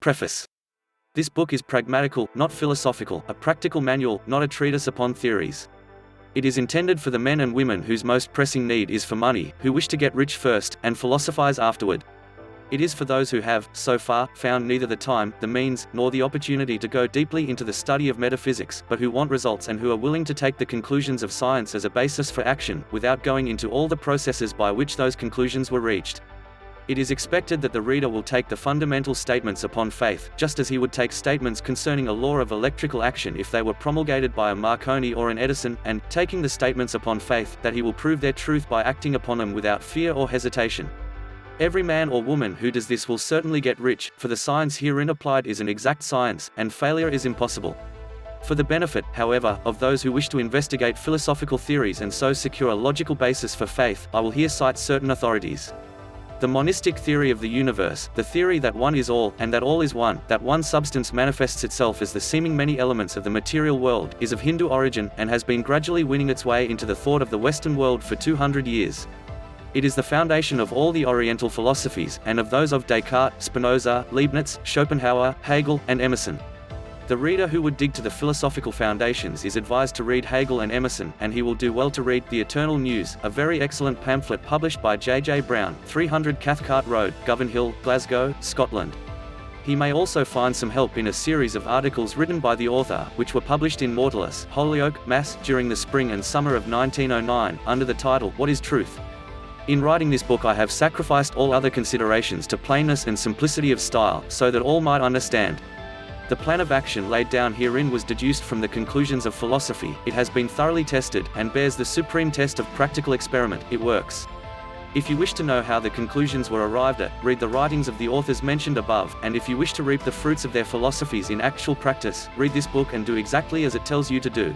Preface. This book is pragmatical, not philosophical, a practical manual, not a treatise upon theories. It is intended for the men and women whose most pressing need is for money, who wish to get rich first, and philosophize afterward. It is for those who have, so far, found neither the time, the means, nor the opportunity to go deeply into the study of metaphysics, but who want results and who are willing to take the conclusions of science as a basis for action, without going into all the processes by which those conclusions were reached. It is expected that the reader will take the fundamental statements upon faith, just as he would take statements concerning a law of electrical action if they were promulgated by a Marconi or an Edison, and, taking the statements upon faith, that he will prove their truth by acting upon them without fear or hesitation. Every man or woman who does this will certainly get rich, for the science herein applied is an exact science, and failure is impossible. For the benefit, however, of those who wish to investigate philosophical theories and so secure a logical basis for faith, I will here cite certain authorities. The monistic theory of the universe, the theory that one is all, and that all is one, that one substance manifests itself as the seeming many elements of the material world, is of Hindu origin, and has been gradually winning its way into the thought of the Western world for 200 years. It is the foundation of all the Oriental philosophies, and of those of Descartes, Spinoza, Leibniz, Schopenhauer, Hegel, and Emerson. The reader who would dig to the philosophical foundations is advised to read Hegel and Emerson, and he will do well to read The Eternal News, a very excellent pamphlet published by J. Brown, 300 Cathcart Road, Govan Hill, Glasgow, Scotland. He may also find some help in a series of articles written by the author, which were published in WATTLES, Holyoke, Mass. during the spring and summer of 1909, under the title, What is Truth? In writing this book I have sacrificed all other considerations to plainness and simplicity of style, so that all might understand. The plan of action laid down herein was deduced from the conclusions of philosophy. It has been thoroughly tested, and bears the supreme test of practical experiment. It works. If you wish to know how the conclusions were arrived at, read the writings of the authors mentioned above, and if you wish to reap the fruits of their philosophies in actual practice, read this book and do exactly as it tells you to do.